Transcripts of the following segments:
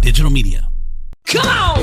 Digital Media. Come on!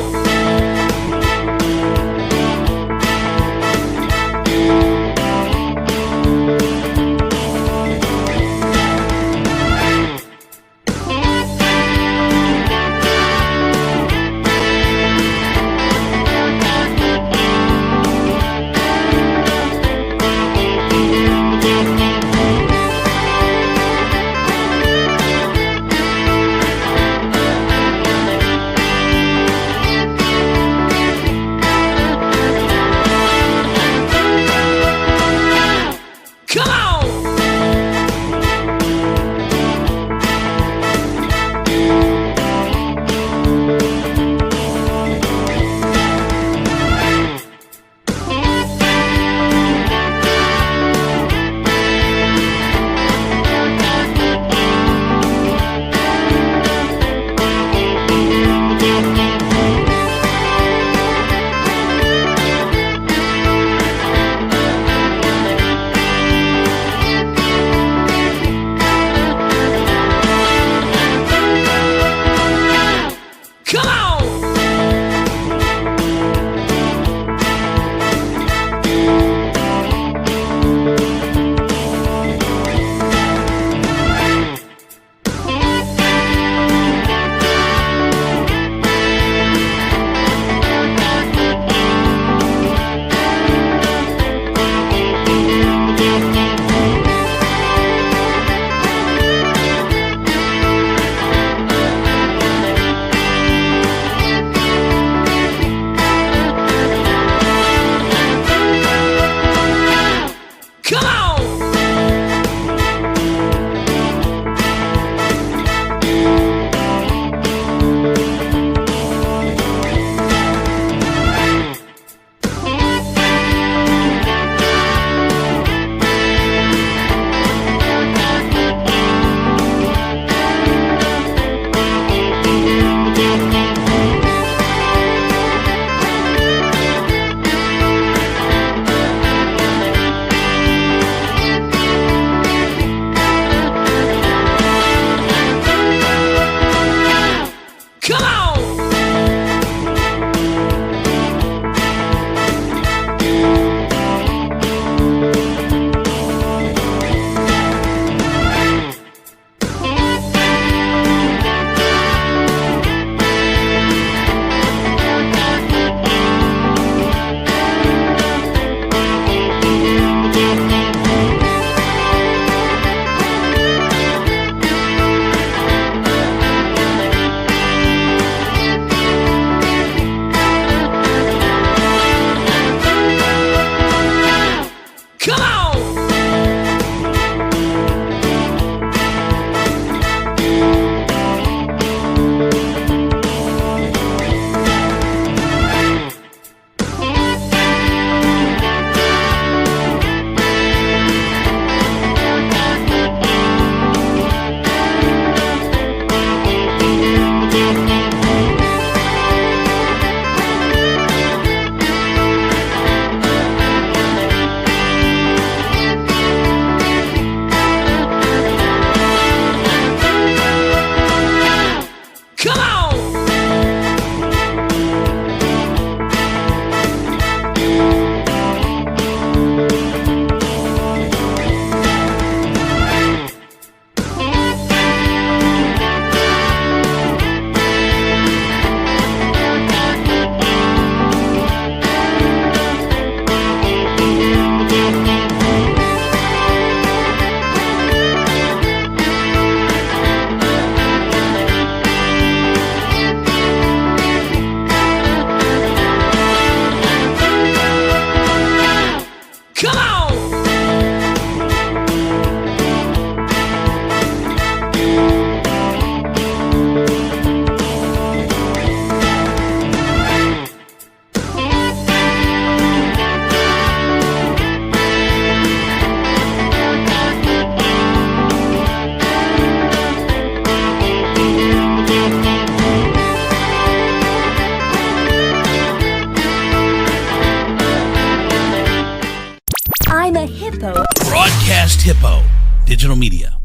Broadcast Hippo Digital Media.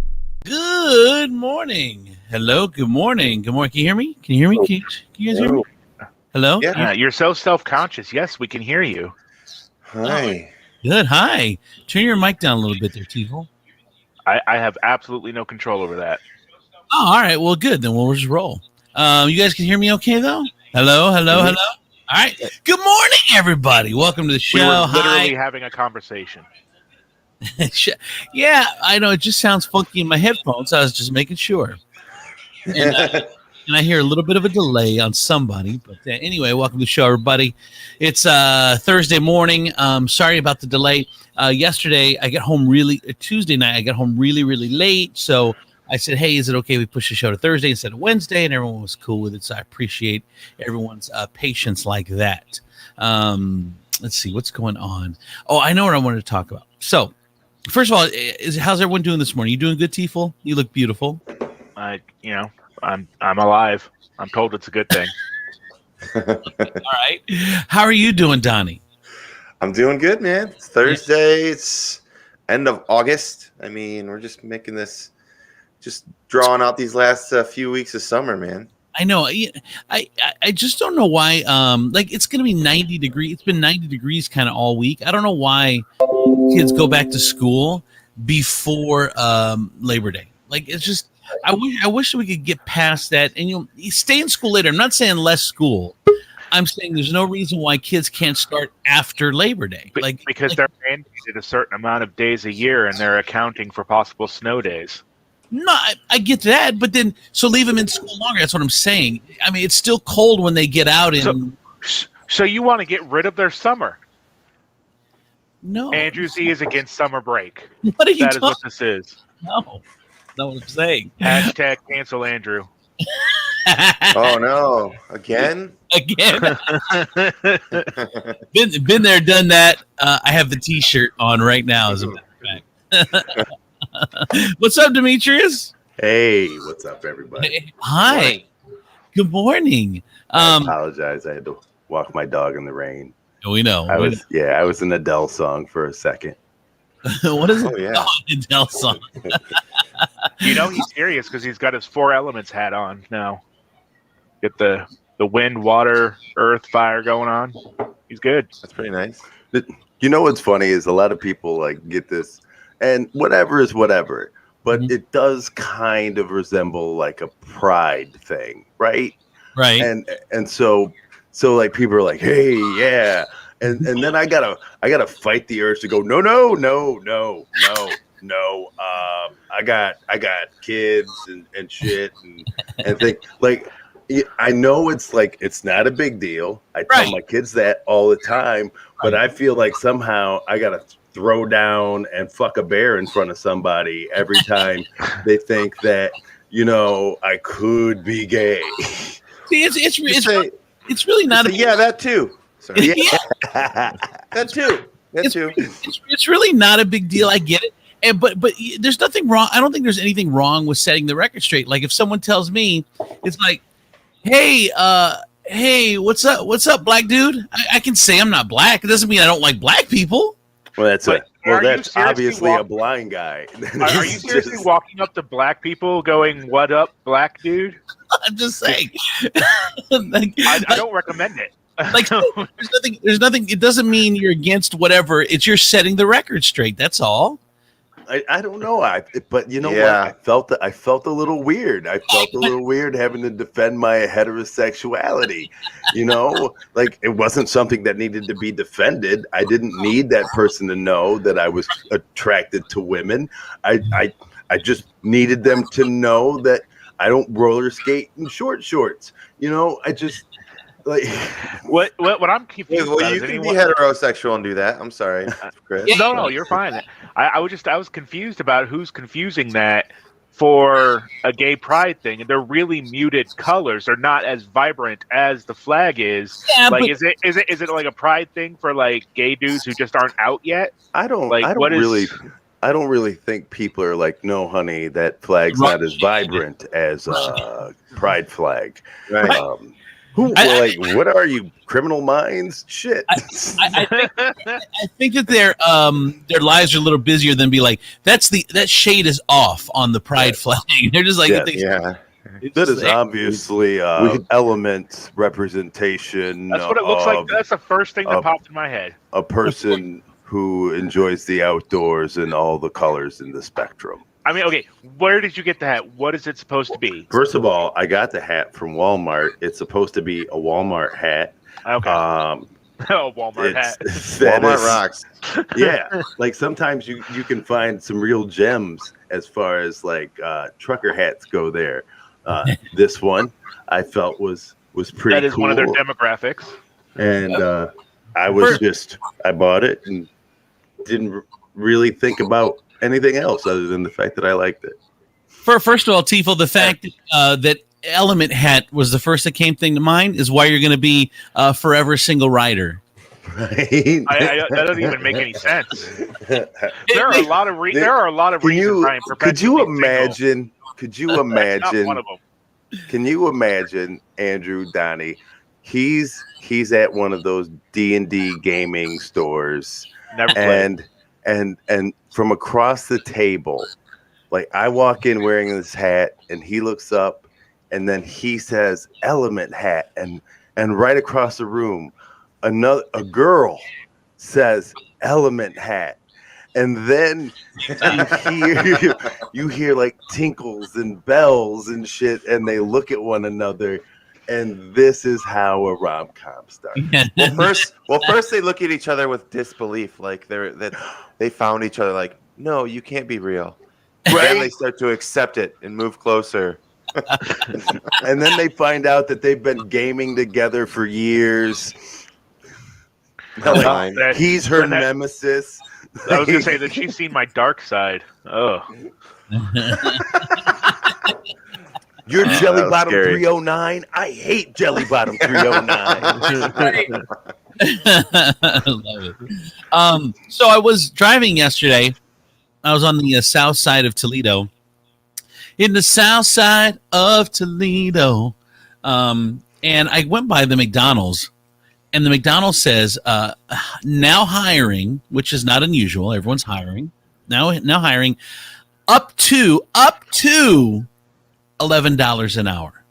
Good morning. Hello. Good morning. Good morning. Can you hear me? Can you hear me? Can you guys hear me? Hello. Yeah, you're so self-conscious. Yes, we can hear you. Hi. Good. Hi. Turn your mic down a little bit there, Tivo. I have absolutely no control over that. Oh, all right. Well, good. Then we'll just roll. You guys can hear me okay, though? Hello. All right. Good morning, everybody. Welcome to the show. We were literally Hi. having a conversation. Yeah, I know. It just sounds funky in my headphones. I was just making sure. And I hear a little bit of a delay on somebody. But anyway, welcome to the show, everybody. It's Thursday morning. Sorry about the delay. Yesterday, Tuesday night, I got home really, really late. So I said, hey, is it okay we push the show to Thursday instead of Wednesday? And everyone was cool with it. So I appreciate everyone's patience like that. Let's see what's going on. Oh, I know what I wanted to talk about. So first of all, how's everyone doing this morning? You doing good, Tifel? You look beautiful. I'm alive. I'm told it's a good thing. All right. How are you doing, Donnie? I'm doing good, man. It's Thursday. It's end of August. I mean, we're just making this, just drawing out these last few weeks of summer, man. I know. I just don't know why. It's going to be 90 degrees. It's been 90 degrees kind of all week. I don't know why kids go back to school before Labor Day. Like, it's just, I wish we could get past that. And you stay in school later. I'm not saying less school. I'm saying there's no reason why kids can't start after Labor Day. Because they're mandated a certain amount of days a year, and they're accounting for possible snow days. No, I get that, but then so leave them in school longer. That's what I'm saying. I mean, it's still cold when they get out. So you want to get rid of their summer? No. Andrew Z is against summer break. What are you That is what this is. No, that's not what I'm saying. Hashtag cancel Andrew. Oh no! Again? Been there, done that. I have the T-shirt on right now, as a matter of fact. What's up, Demetrius? Hey, what's up, everybody? Hi. Good morning. I apologize. I had to walk my dog in the rain. We know. I was an Adele song for a second. What is Oh, yeah. Adele song? He's serious because he's got his Four Elements hat on now. Get the wind, water, earth, fire going on. He's good. That's pretty nice. You know what's funny is a lot of people like get this, and whatever is whatever, but it does kind of resemble like a pride thing, right? Right. And so like people are like, hey, yeah. And then I gotta fight the urge to go, no. I got kids and shit and think like, I know it's like, it's not a big deal. I tell my kids that all the time, but I feel like somehow I gotta throw down and fuck a bear in front of somebody every time they think that, I could be gay. See, it's really not. Yeah, that too. Sorry. Yeah. That too. It's really not a big deal. I get it. And but there's nothing wrong. I don't think there's anything wrong with setting the record straight. Like if someone tells me, it's like, hey, what's up, black dude? I can say I'm not black. It doesn't mean I don't like black people. Well, that's obviously a blind guy. Are you seriously walking up to black people going, "What up, black dude"? I'm just saying. I don't recommend it. Like there's nothing. It doesn't mean you're against whatever. It's you're setting the record straight. That's all. I don't know. But you know Yeah. what? I felt a little weird. I felt a little weird having to defend my heterosexuality. Like it wasn't something that needed to be defended. I didn't need that person to know that I was attracted to women. I just needed them to know that I don't roller skate in short shorts. I just like what I'm confused about. You can be heterosexual and do that. I'm sorry, Chris. No, you're fine. I was confused about who's confusing that for a gay pride thing, and they're really muted colors. They're not as vibrant as the flag is. Yeah, like, is it like a pride thing for like gay dudes who just aren't out yet? I don't really think people are like, no, honey, that flag's not as vibrant as a pride flag. Right. What are you, Criminal Minds? Shit. I think that their lives are a little busier than be like, that shade is off on the pride flag. They're just like, Yeah. That is obviously element representation. That's what it looks like. That's the first thing that popped in my head. A person who enjoys the outdoors and all the colors in the spectrum. I mean, okay, where did you get the hat? What is it supposed to be? First of all, I got the hat from Walmart. It's supposed to be a Walmart hat. Okay. Walmart hat. Walmart rocks. Yeah, like sometimes you can find some real gems as far as like trucker hats go there. This one I felt was pretty. That is cool. one of their demographics. And I bought it and didn't really think about anything else other than the fact that I liked it. First of all, Tifo, the fact that Element hat was the first that came to mind is why you're going to be forever single rider. Right? That doesn't even make any sense. There are a lot of reasons. Could you imagine? Could you imagine? Not one of them. Can you imagine Andrew Donnie? He's at one of those D&D gaming stores, and from across the table, like I walk in wearing this hat, and he looks up, and then he says Element hat, and right across the room, a girl says Element hat. And then you hear like tinkles and bells and shit, and they look at one another, and this is how a rom-com starts. Well, first they look at each other with disbelief, like they found each other. Like, no, you can't be real. Right? Then they start to accept it and move closer. And then they find out that they've been gaming together for years. Like, he's her nemesis. I was going to say that she's seen my dark side. Oh. You're Jelly Bottom 309? I hate Jelly Bottom 309. I love it. So I was driving yesterday. I was on the south side of Toledo. In the south side of Toledo. And I went by the McDonald's. And the McDonald's says, now hiring, which is not unusual. Everyone's hiring. Now hiring up to $11 an hour.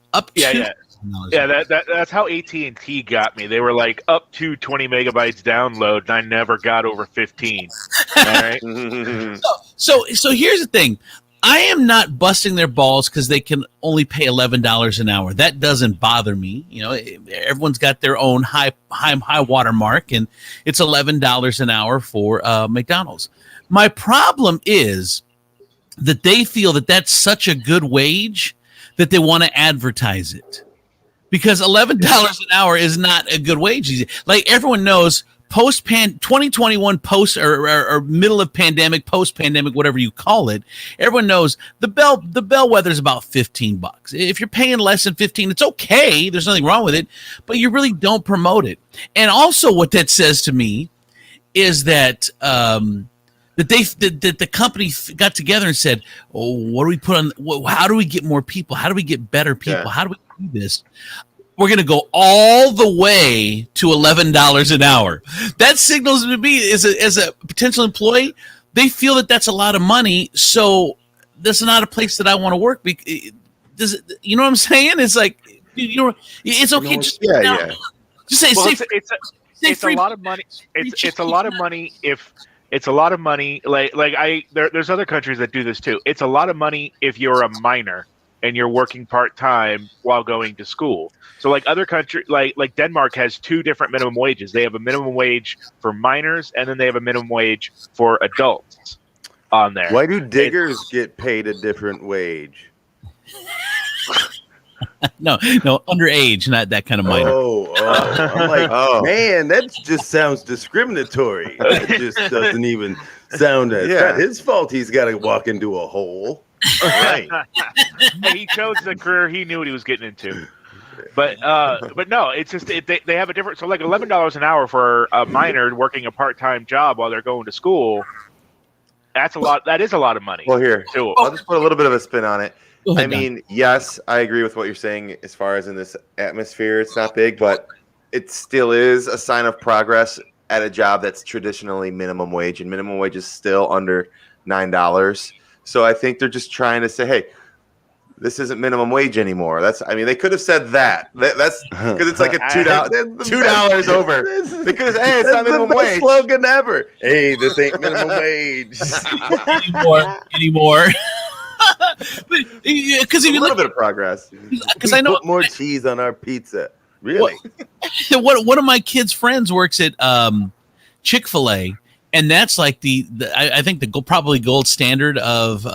That's how AT&T got me. They were like up to 20 megabytes download, and I never got over 15. All right. So here's the thing. I am not busting their balls because they can only pay $11 an hour. That doesn't bother me. You know, everyone's got their own high water mark, and it's $11 an hour for McDonald's. My problem is that they feel that that's such a good wage that they want to advertise it, because $11 an hour is not a good wage. Like everyone knows, 2021 post or middle of pandemic, post pandemic, whatever you call it, everyone knows the bellwether is about $15. If you're paying less than 15, it's okay. There's nothing wrong with it, but you really don't promote it. And also, what that says to me is that that the company got together and said, "Oh, what do we put on? How do we get more people? How do we get better people? How do we do this?" We're going to go all the way to $11 an hour. That signals to me as a potential employee, they feel that that's a lot of money. So this is not a place that I want to work. You know what I'm saying? It's like, it's okay. Just say, it's a lot of money. It's a lot of money if it's a lot of money. There's other countries that do this too. It's a lot of money if you're a minor and you're working part-time while going to school. So like other countries, like Denmark has two different minimum wages. They have a minimum wage for minors, and then they have a minimum wage for adults on there. Why do diggers get paid a different wage? No, underage, not that kind of minor. I'm like, man, that just sounds discriminatory. That just doesn't even sound. It's not his fault. He's got to walk into a hole. Right. He chose the career he knew what he was getting into. But no, it's just they have a different. So like $11 an hour for a minor working a part-time job while they're going to school. That's a lot. That is a lot of money. Well, here, I'll just put a little bit of a spin on it. I mean, yes, I agree with what you're saying as far as in this atmosphere, it's not big, but it still is a sign of progress at a job that's traditionally minimum wage, and minimum wage is still under $9. So I think they're just trying to say, hey, this isn't minimum wage anymore. They could have said that. That's because it's like a $2 over. Because hey, it's not minimum wage. Slogan ever. Hey, this ain't minimum wage anymore. Because if you a little bit of progress, because I know put more cheese on our pizza. Really? One of my kids' friends works at Chick-fil-A, and that's like I think the probably gold standard of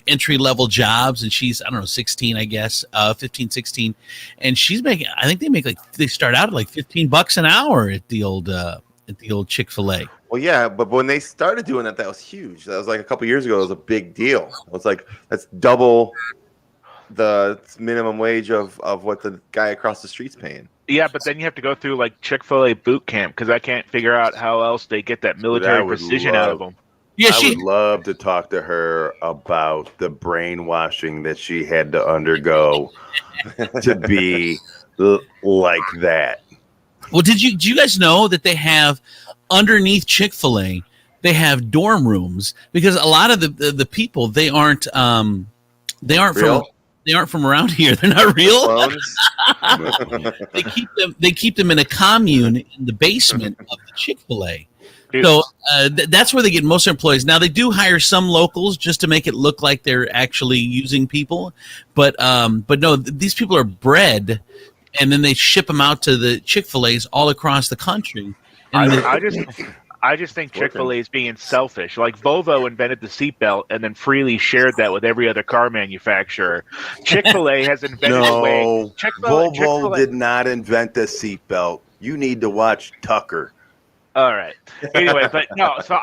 entry level jobs. And she's, I don't know, 16, I guess, 15, 16, and she's making. I think they start out at like $15 an hour at the old Chick-fil-A. Well, yeah, but when they started doing that was huge. That was like a couple years ago. It was a big deal. It was like that's double the minimum wage of what the guy across the street's paying. Yeah, but then you have to go through like Chick-fil-A boot camp because I can't figure out how else they get that military precision out of them. Yeah, I would love to talk to her about the brainwashing that she had to undergo to be like that. Well, do you guys know that they have underneath Chick-fil-A, they have dorm rooms because a lot of the people they aren't real? They aren't from around here. They're not real. They keep them in a commune in the basement of the Chick-fil-A. So that's where they get most of their employees. Now they do hire some locals just to make it look like they're actually using people, but no, these people are bred, and then they ship them out to the Chick-fil-A's all across the country. I just think Chick-fil-A is being selfish. Like Volvo invented the seatbelt and then freely shared that with every other car manufacturer. Chick-fil-A has invented a way. Volvo did not invent the seatbelt. You need to watch Tucker. All right. Anyway, but no. So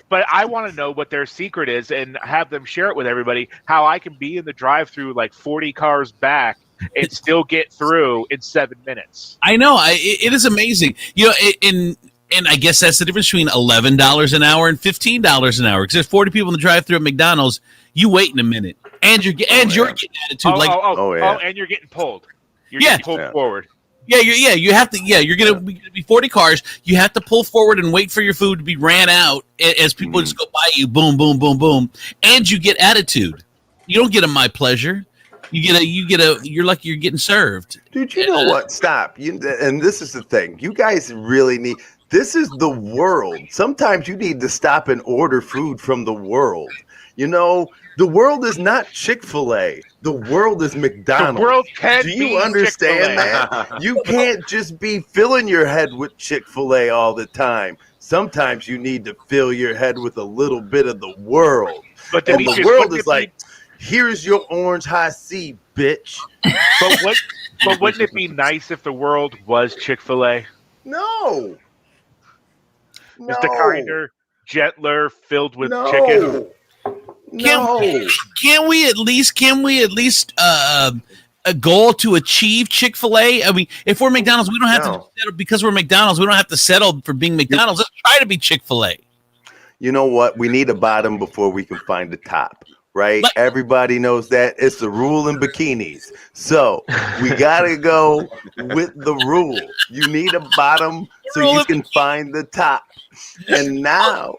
but I want to know what their secret is and have them share it with everybody. How I can be in the drive-through like 40 cars back and still get through in 7 minutes. I know. It is amazing. You know, and I guess that's the difference between $11 an hour and $15 an hour. Because there's 40 people in the drive-through at McDonald's. You wait in a minute, and you're getting attitude. And you're getting pulled. You're getting pulled forward. You have to. Yeah, you're gonna be 40 cars. You have to pull forward and wait for your food to be ran out as people just go by you. Boom, boom, boom, boom, and you get attitude. You don't get a my pleasure. You're lucky you're getting served. Dude, you know what? Stop. And this is the thing. You guys really need. This is the world. Sometimes you need to stop and order food from the world. You know, the world is not Chick-fil-A. The world is McDonald's. The world can Do you understand that? You can't just be filling your head with Chick-fil-A all the time. Sometimes you need to fill your head with a little bit of the world. But and the world is like, here's your orange high C, bitch. But wouldn't it be nice if the world was Chick-fil-A? No. Just a kinder, gentler, filled with chicken. Can we at least a goal to achieve Chick-fil-A? I mean, if we're McDonald's, we don't have to settle because we're McDonald's. We don't have to settle for being McDonald's. Let's try to be Chick-fil-A. You know what? We need a bottom before we can find the top, right? Everybody knows that. It's the rule in bikinis. So we got to go with the rule. You need a bottom so you can find the top. And now...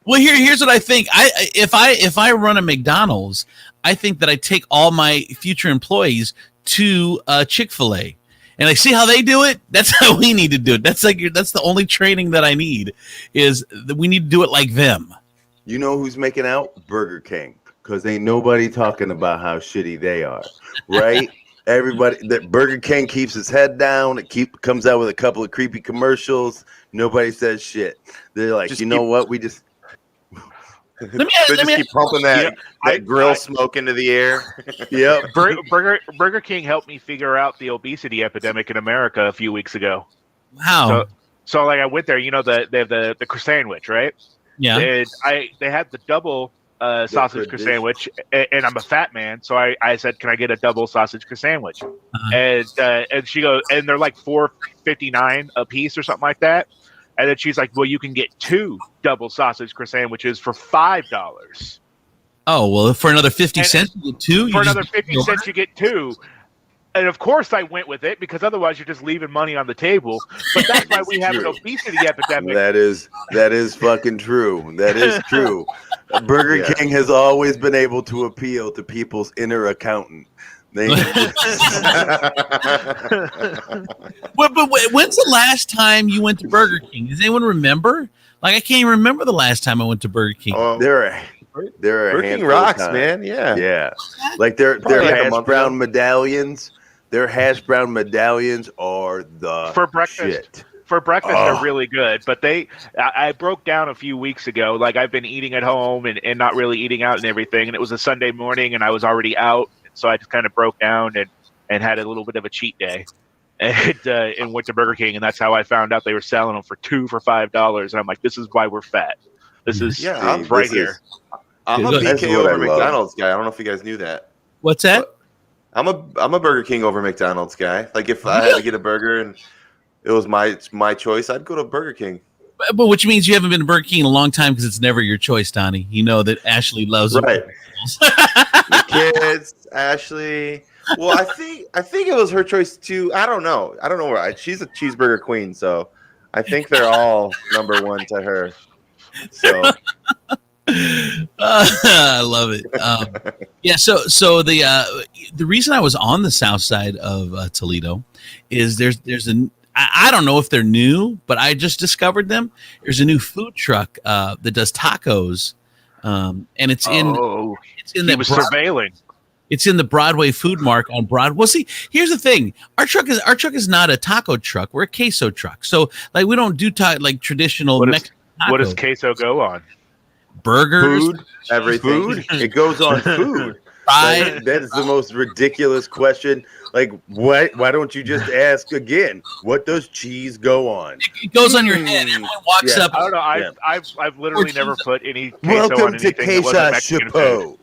Well, here's what I think. If I run a McDonald's, I think that I take all my future employees to Chick-fil-A, and I see how they do it. That's how we need to do it. That's the only training that I need is that we need to do it like them. You know who's making out? Burger King, because ain't nobody talking about how shitty they are, right? Everybody that Burger King keeps his head down. It comes out with a couple of creepy commercials. Nobody says shit. They're like, what? We just. Keep pumping that grill smoke into the air. Yeah, Burger King helped me figure out the obesity epidemic in America a few weeks ago. How? So like I went there, they have the sandwich, right? Yeah. And they had the double sausage sandwich, and I'm a fat man, so I said, "Can I get a double sausage sandwich?" Uh-huh. And she goes, and they're like $4.59 a piece or something like that. And then she's like, well, you can get 2 double sausage sandwiches for $5. Oh, well, for another 50 cents, you get 2? For another 50 cents, you get 2. And, of course, I went with it because otherwise you're just leaving money on the table. But that's why we have an obesity epidemic. That is fucking true. That is true. Burger King has always been able to appeal to people's inner accountant. But when's the last time you went to Burger King? Does anyone remember? Like, I can't even remember the last time I went to Burger King. There are Burger King rocks, man. Yeah. Like their hash brown medallions. Their hash brown medallions are the for breakfast. Shit. For breakfast, they're really good. But I broke down a few weeks ago. Like, I've been eating at home and not really eating out and everything. And it was a Sunday morning, and I was already out. So I just kind of broke down and had a little bit of a cheat day. And went to Burger King, and that's how I found out they were selling them for $5. And I'm like, this is why we're fat. This is here. I'm a BK over McDonald's guy. I don't know if you guys knew that. What's that? I'm a Burger King over McDonald's guy. Like, if I had to get a burger and it was my choice, I'd go to Burger King. But which means you haven't been to Burger King in a long time because it's never your choice, Donnie. You know that Ashley loves it. Right. The kids, Ashley. Well, I think it was her choice too. I don't know where she's a cheeseburger queen, so I think they're all number one to her. So I love it. Yeah. So the reason I was on the south side of Toledo is there's I don't know if they're new, but I just discovered them. There's a new food truck that does tacos, and it's in that surveilling. It's in the Broadway Food Mark on Broadway. Well, see, here's the thing: our truck is not a taco truck. We're a queso truck. So, like, we don't do like traditional Mexican tacos. What does queso go on? Burgers, food, everything. Food? It goes on food. Right. That is the most ridiculous question. Like, what? Why don't you just ask again? What does cheese go on? It goes on your head. Everyone walks up. I don't know. I've literally never put any queso Welcome on anything that wasn't Mexican food.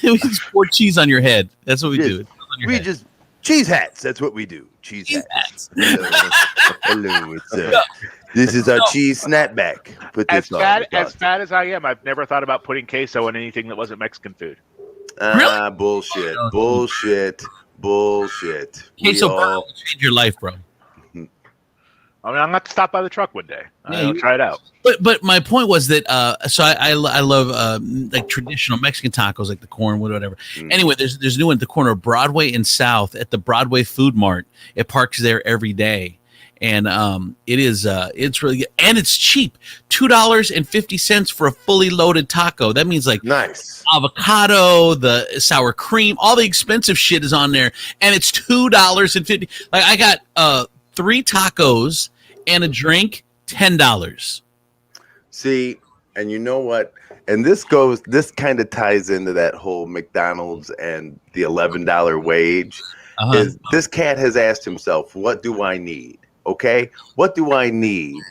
We just pour cheese on your head. That's what we do. We just cheese hats. That's what we do. Cheese hats. Hello. This is our cheese snapback. Put this as fat as I am, I've never thought about putting queso on anything that wasn't Mexican food. Really? Bullshit. Queso will change your life, bro. I mean, I'm going to stop by the truck one day. I'll try it out. But my point was that so I love like traditional Mexican tacos, like the corn, whatever. Anyway, there's a new one at the corner of Broadway and South at the Broadway Food Mart. It parks there every day, and it's really good. And it's cheap, $2.50 for a fully loaded taco. That means like nice avocado, the sour cream, all the expensive shit is on there, and it's $2.50. Like, I got 3 tacos and a drink, $10. See, and you know what? And this kind of ties into that whole McDonald's and the $11 wage. Is this cat has asked himself, what do I need? Okay, what do I need?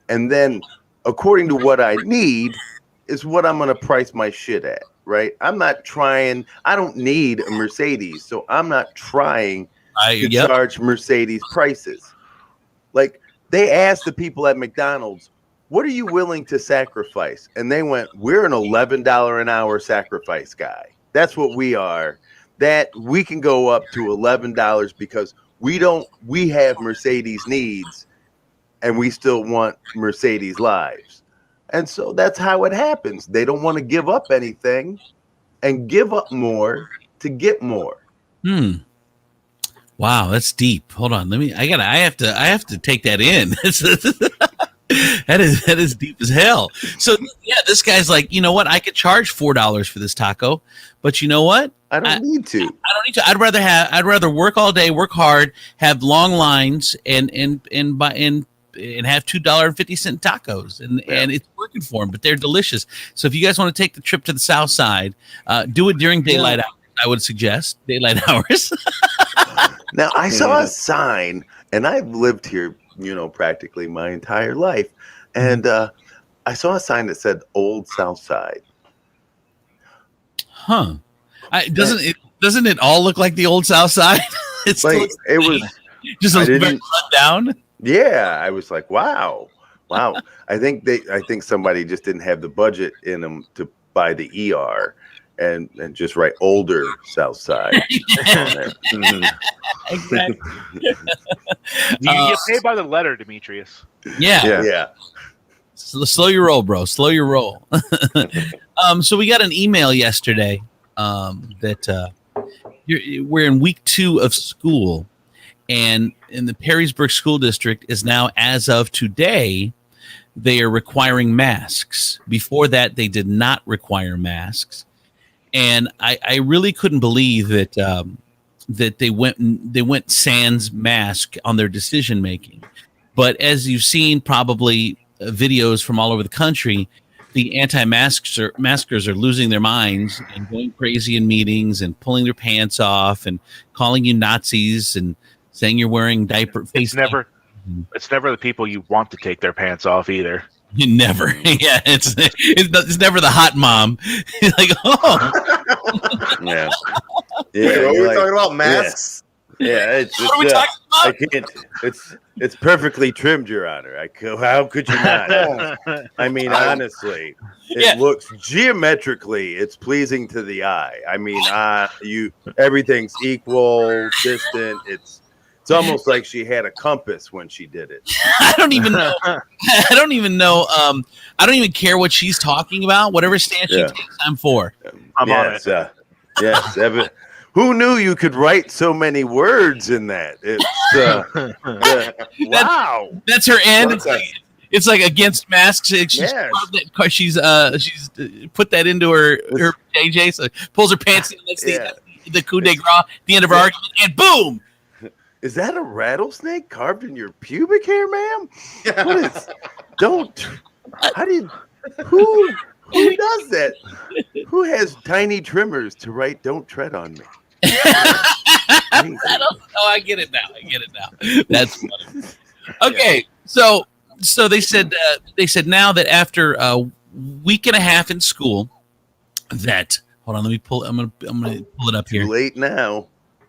And then, according to what I need, is what I'm going to price my shit at, right? I'm not trying. I don't need a Mercedes, so I'm not trying to charge Mercedes prices. Like, they asked the people at McDonald's, what are you willing to sacrifice? And they went, we're an $11 an hour sacrifice guy. That's what we are. That we can go up to $11 because we have Mercedes needs and we still want Mercedes lives. And so that's how it happens. They don't want to give up anything and give up more to get more. Wow, that's deep. Hold on. I have to take that in. That is deep as hell. So yeah, this guy's like, you know what? I could charge $4 for this taco, but you know what? I don't need to. I'd rather work all day, work hard, have long lines, and have $2.50 tacos, and it's working for them. But they're delicious. So if you guys want to take the trip to the South Side, do it during daylight hours. I would suggest daylight hours. Now, I saw a sign, and I've lived here, practically my entire life, and I saw a sign that said "Old South Side." Huh? Doesn't it all look like the Old South Side? It's like it was just a very run down. Yeah, I was like, wow. I think somebody just didn't have the budget in them to buy the ER. And just write older South Side. Exactly. You get paid by the letter, Demetrius. Yeah. Yeah. Slow your roll, bro. Slow your roll. So we got an email yesterday that we're in week 2 of school, and in the Perrysburg School District is now, as of today, they are requiring masks. Before that, they did not require masks, and I really couldn't believe that that they went sans mask on their decision making. But as you've seen, probably videos from all over the country, the anti-maskers are losing their minds and going crazy in meetings and pulling their pants off and calling you Nazis and saying you're wearing diaper. It's never the people you want to take their pants off either. Never. Yeah, it's never the hot mom. Like, oh, Yeah. Wait, what were we like, talking about? Masks? Yeah, what are we talking I about? can't. It's perfectly trimmed, Your Honor. How could you not? I mean, honestly, it looks geometrically. It's pleasing to the eye. I mean, everything's equal, distant. It's almost like she had a compass when she did it. I don't even know. I don't even care what she's talking about. Whatever stance she takes, I'm for. I'm on it. Yes, Evan. Who knew you could write so many words in that? Wow. That's her end. It's like against masks. She's put that into her JJ, so pulls her pants in. That's the coup de grace, the end of her argument, and boom. Is that a rattlesnake carved in your pubic hair, ma'am? What is? Don't. How do you? Who does that? Who has tiny trimmers to write "Don't tread on me"? I get it now. That's funny. Okay, so they said now that after a week and a half in school, that hold on, let me pull. I'm gonna pull it up here. Too late now.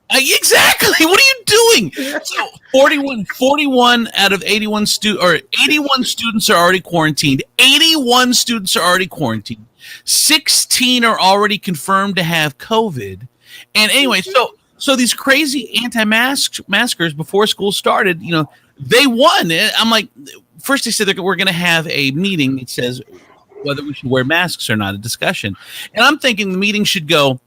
Exactly. What are you doing? So 41 out of 81 students are already quarantined. 81 students are already quarantined. 16 are already confirmed to have COVID. And anyway, so these crazy anti-maskers before school started, they won. I'm like, first they said we're going to have a meeting that says whether we should wear masks or not, a discussion. And I'm thinking the meeting should go,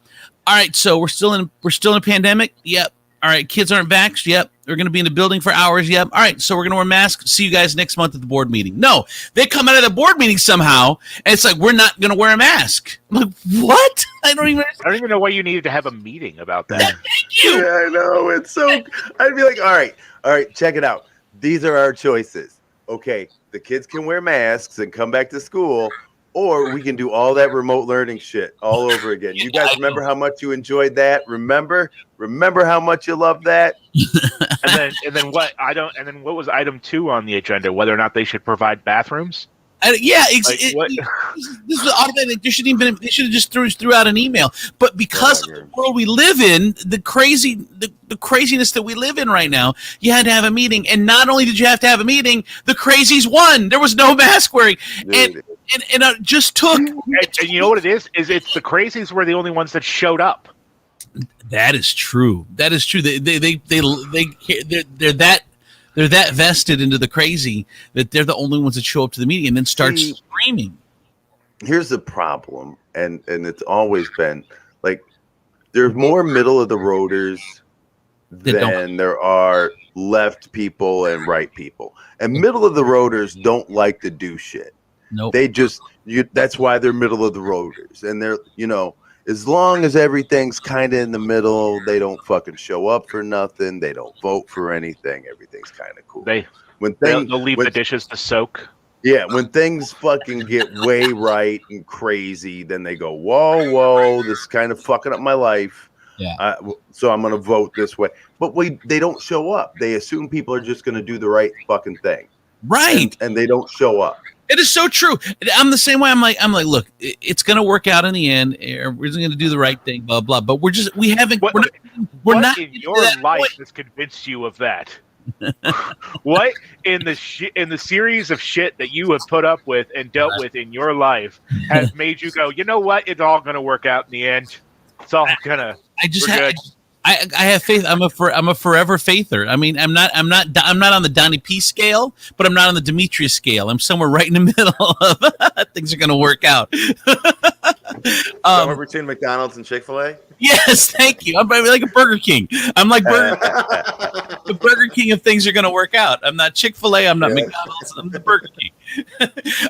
all right, so we're still in a pandemic. Yep. All right, kids aren't vaxxed. Yep. We're going to be in the building for hours. Yep. All right, so we're going to wear masks. See you guys next month at the board meeting. No, they come out of the board meeting somehow, and it's like, we're not going to wear a mask. I'm like, what? I don't even know why you needed to have a meeting about that. Thank you. Yeah, I know. It's so. I'd be like, all right, check it out. These are our choices. Okay, the kids can wear masks and come back to school. Or we can do all that remote learning shit all over again. You guys remember how much you enjoyed that? Remember how much you loved that? and then what? And what was item 2 on the agenda? Whether or not they should provide bathrooms? This was automatic. They should have just threw out an email. But because of the world we live in, the craziness that we live in right now, you had to have a meeting. And not only did you have to have a meeting, the crazies won. There was no mask wearing. And it just took. And you know what it is? It's the crazies were the only ones that showed up. That is true. They're that vested into the crazy that they're the only ones that show up to the meeting and then start screaming. Here's the problem, and it's always been like there's more middle of the roaders than there are left people and right people. And middle of the roaders don't like to do shit. Nope. They just that's why they're middle of the roaders. And they're, as long as everything's kind of in the middle, they don't fucking show up for nothing. They don't vote for anything. Everything's kind of cool. They'll leave the dishes to soak. Yeah, when things fucking get way right and crazy, then they go, whoa, this is kind of fucking up my life. Yeah. So I'm going to vote this way. But they don't show up. They assume people are just going to do the right fucking thing. Right. And they don't show up. It is so true. I'm the same way. I'm like, look, it's going to work out in the end. We're just going to do the right thing, blah, blah. But we're not in your life has convinced you of that? What in the series of shit that you have put up with and dealt with in your life has made you go, you know what? It's all going to work out in the end. It's all gonna. I have faith. I'm a forever faither. I mean, I'm not on the Donnie P scale, but I'm not on the Demetrius scale. I'm somewhere right in the middle of things are going to work out. Somewhere between McDonald's and Chick-fil-A? Yes, thank you. I'm like a Burger King. I'm like the Burger King of things are going to work out. I'm not Chick-fil-A. I'm not McDonald's. I'm the Burger King.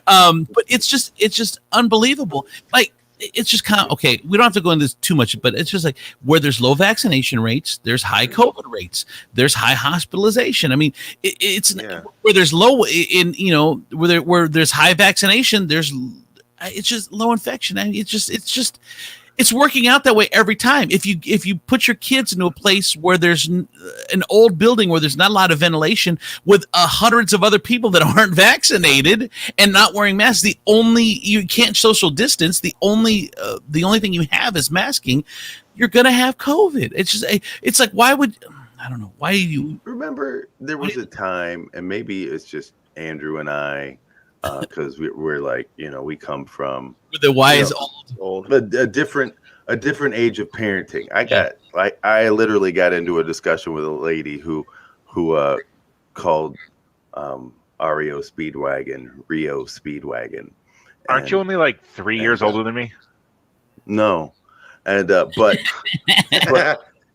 But it's just unbelievable. Like, it's just kind of, okay, we don't have to go into this too much, but it's just like where there's low vaccination rates, there's high COVID rates, there's high hospitalization. I mean, it's where there's low in, where there's high vaccination, it's just low infection. I mean, it's working out that way every time. If you put your kids into a place where there's an old building where there's not a lot of ventilation with hundreds of other people that aren't vaccinated and not wearing masks, you can't social distance. The only thing you have is masking. You're gonna have COVID. It's like, why don't know why you remember there was a time, and maybe it's just Andrew and I, because we're like, we come from the why is old, but a different age of parenting. I literally got into a discussion with a lady who called Rio Speedwagon. Aren't you only like 3 years older than me? No, and but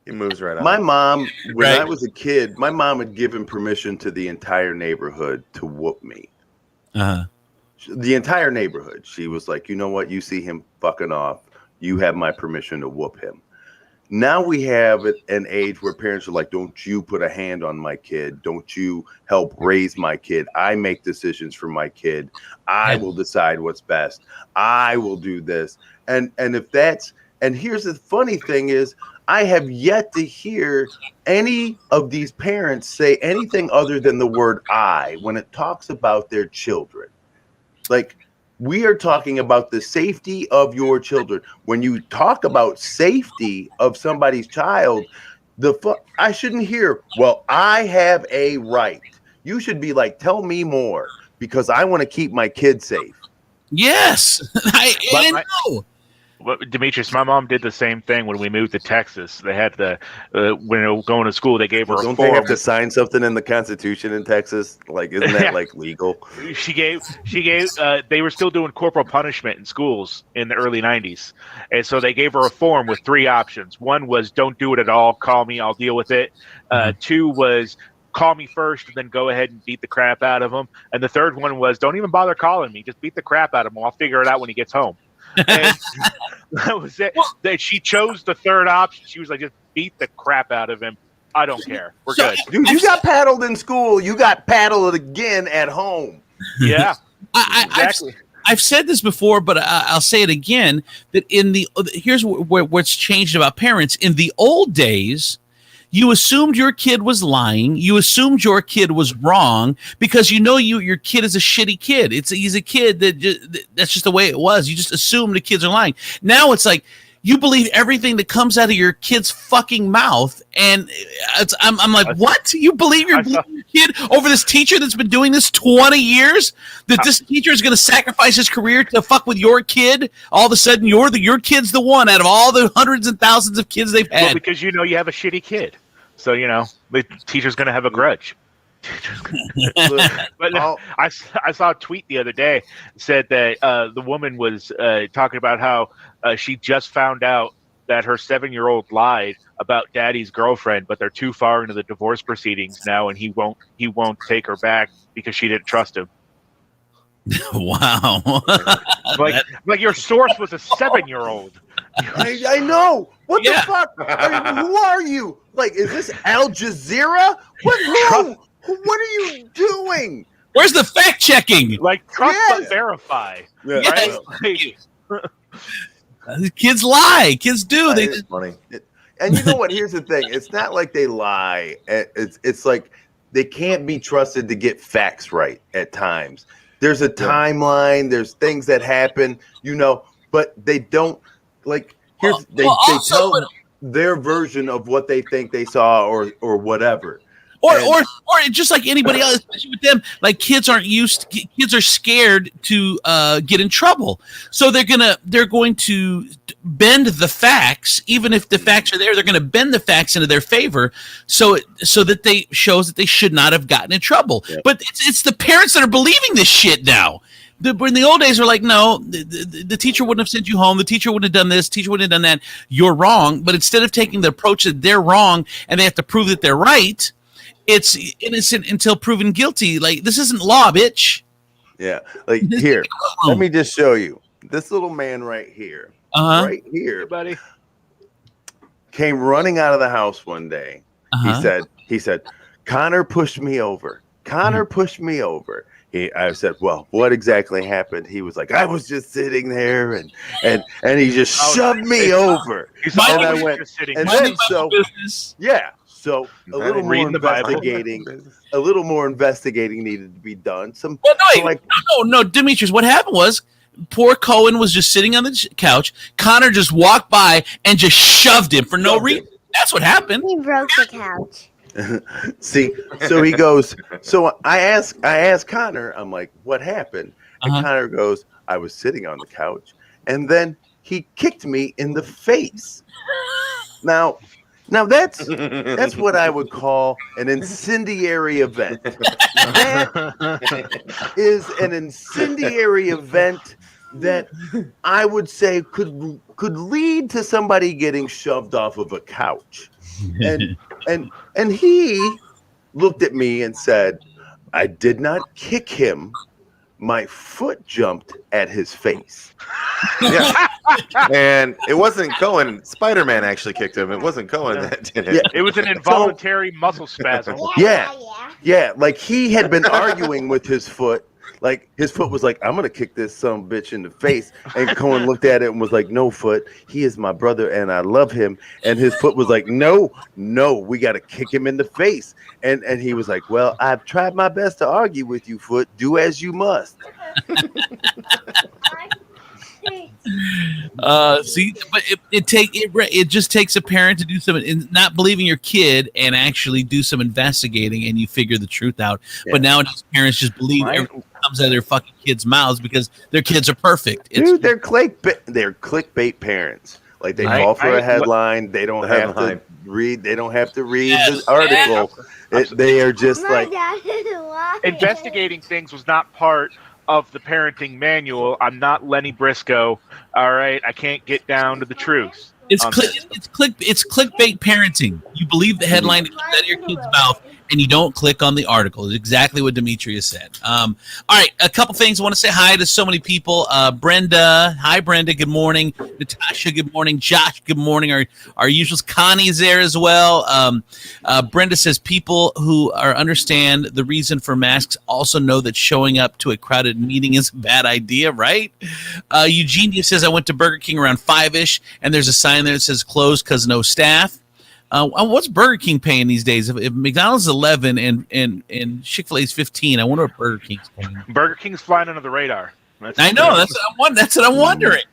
he moves right on. My mom, when I was a kid, my mom had given permission to the entire neighborhood to whoop me. The entire neighborhood. She was like, you know what? You see him fucking off. You have my permission to whoop him. Now we have an age where parents are like, don't you put a hand on my kid. Don't you help raise my kid. I make decisions for my kid. I will decide what's best. I will do this. And here's the funny thing is, I have yet to hear any of these parents say anything other than the word I when it talks about their children. Like, we are talking about the safety of your children. When you talk about safety of somebody's child, I shouldn't hear, well, I have a right. You should be like, tell me more, because I want to keep my kid safe. Yes, I know. Demetrius, my mom did the same thing when we moved to Texas. They had when they were going to school, they gave her a form. Don't they have to sign something in the Constitution in Texas? Like, isn't that like legal? She gave. They were still doing corporal punishment in schools in the early 90s, and so they gave her a form with 3 options. One was don't do it at all. Call me, I'll deal with it. 2 was call me first, and then go ahead and beat the crap out of him. And the third one was don't even bother calling me. Just beat the crap out of him. I'll figure it out when he gets home. And that was it. That she chose the third option. She was like, just beat the crap out of him. I don't care. We're good. Dude, you got paddled in school. You got paddled again at home. Yeah, exactly. I've said this before, but I'll say it again. That here's what's changed about parents. In the old days, you assumed your kid was lying. You assumed your kid was wrong because your kid is a shitty kid. He's a kid that's just the way it was. You just assume the kids are lying. Now it's like you believe everything that comes out of your kid's fucking mouth, and I'm like, what? You believe your kid over this teacher that's been doing this 20 years? That this teacher is going to sacrifice his career to fuck with your kid? All of a sudden, your kid's the one out of all the hundreds and thousands of kids they've had. Well, because you have a shitty kid. So, the teacher's going to have a grudge. But I saw a tweet the other day said that the woman was talking about how she just found out that her 7-year-old lied about daddy's girlfriend, but they're too far into the divorce proceedings now, and he won't take her back because she didn't trust him. Wow. like your source was a 7-year-old. I know. What the fuck? Who are you? Like, is this Al Jazeera? What are you doing? Where's the fact checking? Like, trust but verify. Yeah. Right? Kids lie. Kids do. It's funny. And you know what? Here's the thing. It's not like they lie. It's like they can't be trusted to get facts right at times. There's a timeline. There's things that happen, but they don't. Like, they tell their version of what they think they saw or whatever. Or just like anybody else, especially with them, like kids are scared to get in trouble. So they're going to bend the facts, even if the facts are there, they're going to bend the facts into their favor so that shows that they should not have gotten in trouble. Yeah. But it's the parents that are believing this shit now. In the old days, we're like, no, the teacher wouldn't have sent you home. The teacher wouldn't have done this. Teacher wouldn't have done that. You're wrong. But instead of taking the approach that they're wrong and they have to prove that they're right, it's innocent until proven guilty. Like, this isn't law, bitch. Yeah. Like, here, let me just show you. This little man right here, right here, Hey, buddy, came running out of the house one day. He said, Connor pushed me over. Connor pushed me over. I said, well, what exactly happened? He was like, I was just sitting there and he just shoved me over. And I went, and then so a little more investigating needed to be done. No, Demetrius, what happened was poor Cohen was just sitting on the couch. Connor just walked by and just shoved him for no reason. That's what happened. He broke the couch. See, so he goes, so I asked Connor, I'm like, what happened? And Connor goes, I was sitting on the couch and then he kicked me in the face. Now that's what I would call an incendiary event. That is an incendiary event that I would say could lead to somebody getting shoved off of a couch. And he looked at me and said, I did not kick him. My foot jumped at his face. Yeah. And it wasn't Cohen. Spider-Man actually kicked him. It wasn't Cohen that did it. Yeah. it was an involuntary muscle spasm. Yeah. Like he had been arguing with his foot. Like his foot was like, I'm going to kick this son of a bitch in the face. And Cohen looked at it and was like, no, foot. He is my brother and I love him. And his foot was like, no, we got to kick him in the face. And he was like, well, I've tried my best to argue with you, foot. Do as you must. See, but it just takes a parent to do something, not believing your kid and actually do some investigating, and you figure the truth out. Yeah. But nowadays, parents just believe everything comes out of their fucking kids' mouths because their kids are perfect. Dude, they're clickbait parents. Like they fall for a headline. They don't have to read. They don't have to read the article. They are just like investigating things was not part of the parenting manual. I'm not Lenny Briscoe. All right, I can't get down to the truth. It's clickbait parenting. You believe the headline that comes out of your kid's mouth, and you don't click on the article. It's exactly what Demetrius said. All right, a couple things. I want to say hi to so many people. Brenda, hi Brenda. Good morning. Natasha, good morning. Josh, good morning. Our usuals. Connie's there as well. Brenda says people who understand the reason for masks also know that showing up to a crowded meeting is a bad idea, right? Eugenia says I went to Burger King around 5-ish, and there's a sign there that says closed because no staff. What's Burger King paying these days? If McDonald's is 11 and Chick-fil-A is 15, I wonder what Burger King's paying. Burger King's flying under the radar. I know. That's what I'm wondering.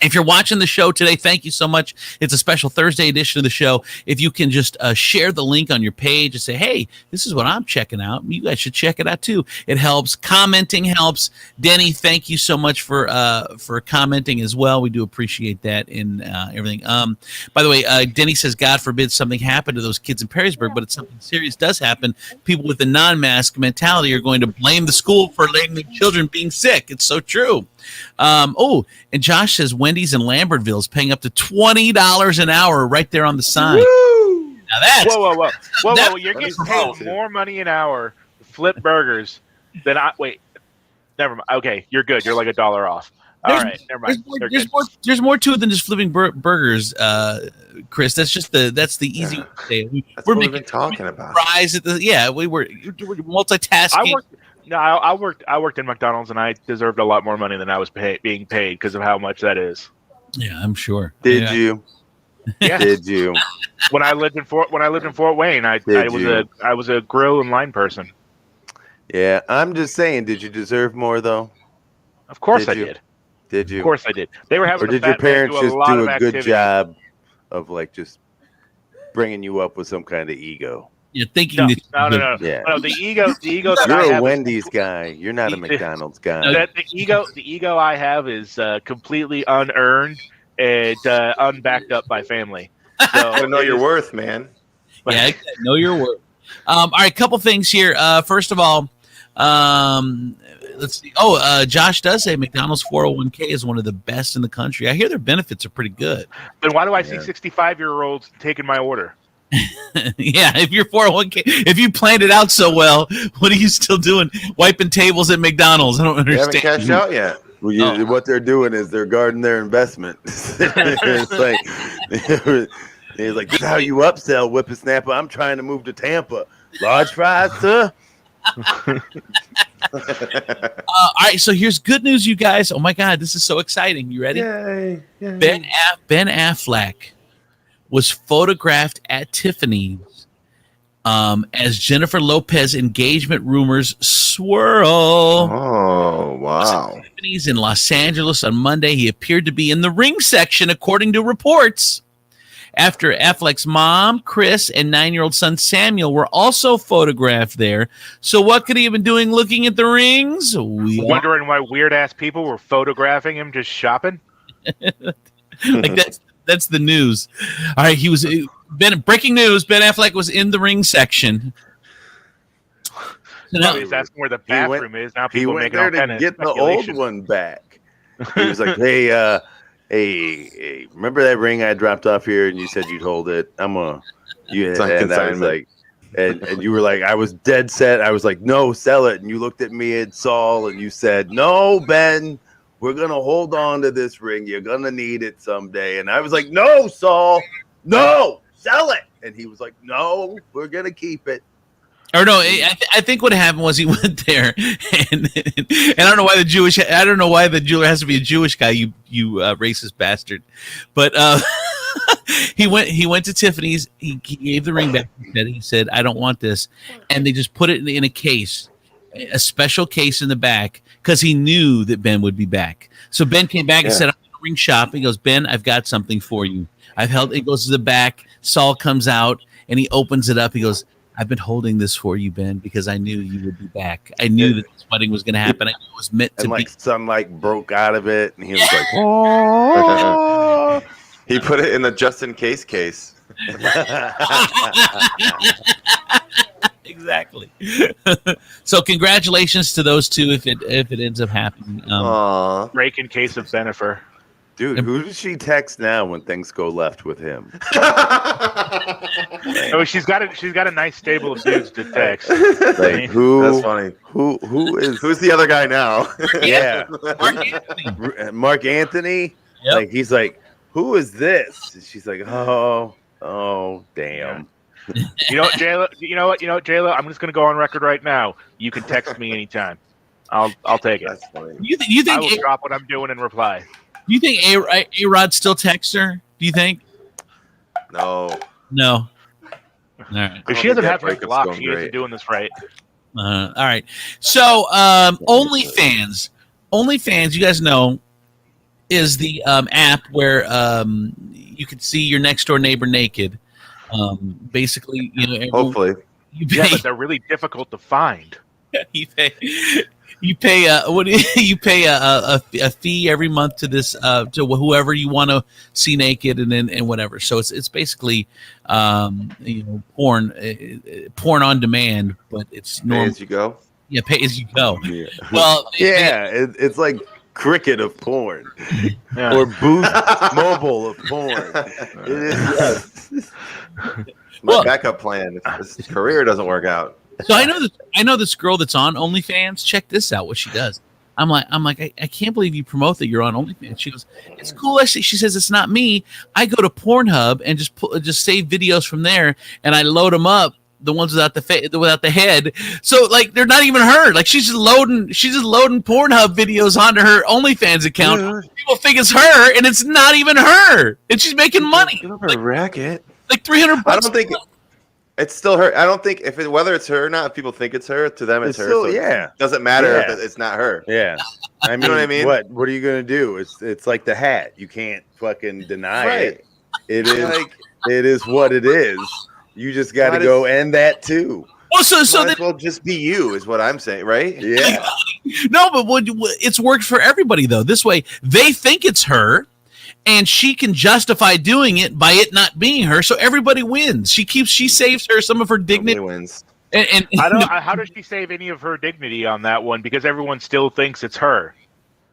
If you're watching the show today, thank you so much. It's a special Thursday edition of the show. If you can just share the link on your page and say, hey, this is what I'm checking out. You guys should check it out too. It helps. Commenting helps. Denny, thank you so much for commenting as well. We do appreciate that and everything. By the way, Denny says, God forbid something happened to those kids in Perrysburg, but if something serious does happen, people with the non-mask mentality are going to blame the school for letting the children being sick. It's so true. And Josh says Wendy's in Lambertville is paying up to $20 an hour right there on the sign. Woo! Now that's whoa! You're getting paid more money an hour to flip burgers than never mind. Okay, you're good. You're like $1 off. All right, never mind. There's more to it than just flipping burgers, Chris. That's the easy way to say it. We're what we've been talking about. Fries we were multitasking. I worked in McDonald's, and I deserved a lot more money than I was being paid because of how much that is. Yeah, I'm sure. Did you? Yeah. Did you? When I lived in Fort Wayne, I was a grill and line person. Yeah, I'm just saying. Did you deserve more though? Of course I did. Did you? Of course I did. They were having. Or did your parents just do a good job of like just bringing you up with some kind of ego? You're thinking no. Yeah. No, the ego that you're a Wendy's guy. You're not a McDonald's guy. The ego I have is completely unearned and unbacked up by family. So I know your worth, man. Yeah, know your worth. All right, couple things here. First of all, Let's see. Josh does say McDonald's 401k is one of the best in the country. I hear their benefits are pretty good. Then why do I see 65-year-olds taking my order? Yeah, if your 401k, if you planned it out so well, what are you still doing? Wiping tables at McDonald's? I don't understand. You haven't cashed out yet. Well, what they're doing is they're guarding their investment. It's like he's like, "This is how you upsell, whippersnapper. I'm trying to move to Tampa. Large fries, sir." All right, so here's good news, you guys. Oh my God, this is so exciting! You ready? Yay. Ben Affleck was photographed at Tiffany's as Jennifer Lopez engagement rumors swirl. Oh, wow. Tiffany's in Los Angeles on Monday. He appeared to be in the ring section, according to reports. After Affleck's mom, Chris, and 9-year-old son Samuel were also photographed there. So what could he have been doing looking at the rings? Wondering why weird-ass people were photographing him just shopping? That's the news. All right, breaking news, Ben Affleck was in the ring section. So now he's asking where the bathroom is. Now people went making there all to kind of get the old one back. He was like, hey, remember that ring I dropped off here and you said you'd hold it? And I was like, and you were like, I was dead set. I was like, no, sell it. And you looked at me and Saul and you said, no, Ben, we're going to hold on to this ring. You're going to need it someday. And I was like, no, Saul, no, sell it. And he was like, no, we're going to keep it. Or no, I think what happened was he went there, and I don't know why the jeweler has to be a Jewish guy. You racist bastard, but he went to Tiffany's. He gave the ring back. He said, "I don't want this," and they just put it in a case, a special case in the back, because he knew that Ben would be back. So Ben came back and said, "I'm going to ring shop." He goes, "Ben, I've got something for you. I've held." It goes to the back. Saul comes out and he opens it up. He goes, "I've been holding this for you, Ben, because I knew you would be back. I knew that this wedding was going to happen. I knew it was meant to be." Sunlight broke out of it, and he was like, "Oh!" He put it in the just in case case. Exactly. So, congratulations to those two if it ends up happening. Break in case of Benifer. Dude, who does she text now when things go left with him? Oh, she's got a nice stable of dudes to text. Like, who? That's funny. Who's the other guy now? Yeah, Mark Anthony. Mark Anthony. Yep. Like, he's like, who is this? And she's like, oh, damn. You know what, J-Lo? I'm just gonna go on record right now. You can text me anytime. I'll take it. That's funny. You think I will drop what I'm doing and reply. Do you think A-Rod still texts her? Do you think? No. All right. If she doesn't have her breakup's blocked, going she great. isn't doing this right. All right. So, OnlyFans, you guys know, is the app where you can see your next door neighbor naked. Basically, Hopefully. Yeah, but they're really difficult to find. you pay a fee every month to this to whoever you want to see naked and whatever. So it's basically porn on demand, but it's normal. Pay as you go. Yeah, pay as you go. Yeah. Well, it's like Cricket of porn, or Boost Mobile of porn. It is. My backup plan if this career doesn't work out. So I know this girl that's on OnlyFans. Check this out, what she does. I'm like, I can't believe you promote that you're on OnlyFans. She goes, it's cool. Actually, she says it's not me. I go to Pornhub and just save videos from there, and I load them up. The ones without the head. So like they're not even her. Like she's just loading Pornhub videos onto her OnlyFans account. Yeah. People think it's her, and it's not even her. And she's making money. Like, racket. Like $300. I don't think it's still her. I don't think whether it's her or not, if people think it's her, to them it's her. Still, so yeah. It doesn't matter if it's not her. Yeah. I mean, you know what I mean? What are you gonna do? It's like the hat. You can't fucking deny it. It is it is what it is. You just got to go end that too. Well, so well just be you is what I'm saying, right? Yeah. No, but it's worked for everybody though. This way, they think it's her, and she can justify doing it by it not being her. So everybody wins. She saves her some of her dignity. Nobody wins. And I don't. How does she save any of her dignity on that one? Because everyone still thinks it's her,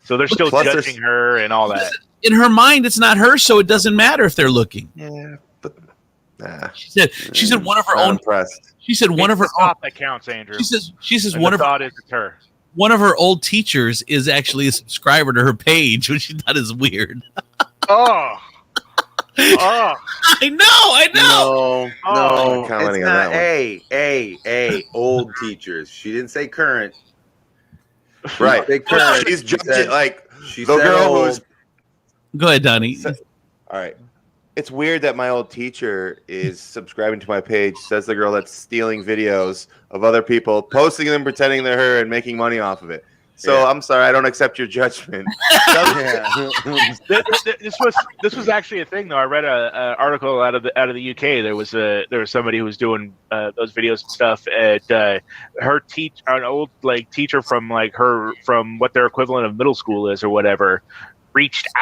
so they're still Plus judging her and all that. in her mind, it's not her, so it doesn't matter if they're looking. Yeah, but She said one of her not own. impressed. She said one of her It's the own. thought that counts, Andrew. She says And one the of her, thought is it's her. one of her old teachers is actually a subscriber to her page, which she thought is weird. Oh. Oh. I know. No, Oh, it's commenting on not. that one. Old teachers. She didn't say current. Right. They current. She's She judging said- like She the said girl old. who's. Go ahead, Donnie. All right. It's weird that my old teacher is subscribing to my page, says the girl that's stealing videos of other people, posting them, pretending they're her, and making money off of it. So Yeah. I'm sorry, I don't accept your judgment. Yeah. This was actually a thing though. I read a article out of the UK. There was somebody who was doing those videos and stuff at her an old teacher from from what their equivalent of middle school is or whatever,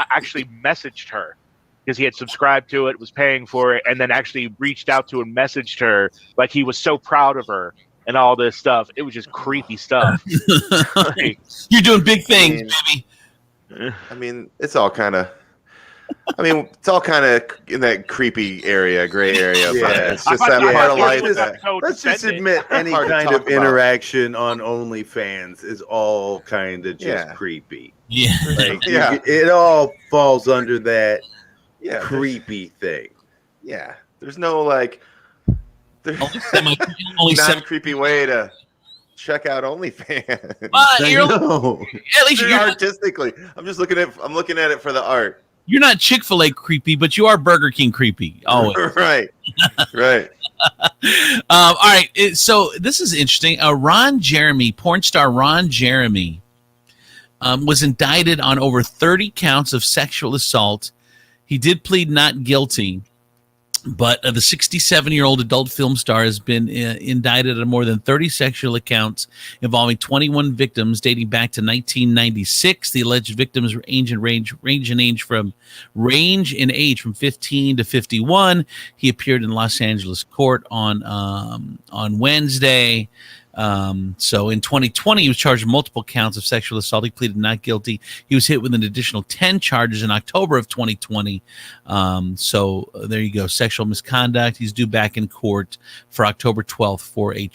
actually messaged her because he had subscribed to it, was paying for it, and then actually reached out to and messaged her like he was so proud of her and all this stuff. It was just creepy stuff. You're doing big things, baby. I mean, it's all kind of. I mean, it's all kind of in that creepy area, gray area. Yeah. But it's just I that thought- part of yeah, life. yeah, That, so Let's just defend it. admit any Hard to kind talk of about. interaction on OnlyFans is all kind of just Yeah. creepy. Yeah. Like, Yeah. it all falls under that yeah, creepy thing. yeah. There's no there's Only seven. non-creepy way to check out OnlyFans. You're, No. at least you're Artistically, I'm looking at it for the art. not Chick-fil-A creepy, but you are Burger King creepy. Always. Right. All right. So this is interesting. Porn star Ron Jeremy, was indicted on over 30 counts of sexual assault. He did plead not guilty, but the 67-year-old adult film star has been indicted on more than 30 sexual accounts involving 21 victims dating back to 1996. The alleged victims range in age from 15 to 51. He appeared in Los Angeles court on Wednesday. So in 2020, he was charged with multiple counts of sexual assault. He pleaded not guilty. He was hit with an additional 10 charges in October of 2020. So there you go. Sexual misconduct. He's due back in court for October 12th for a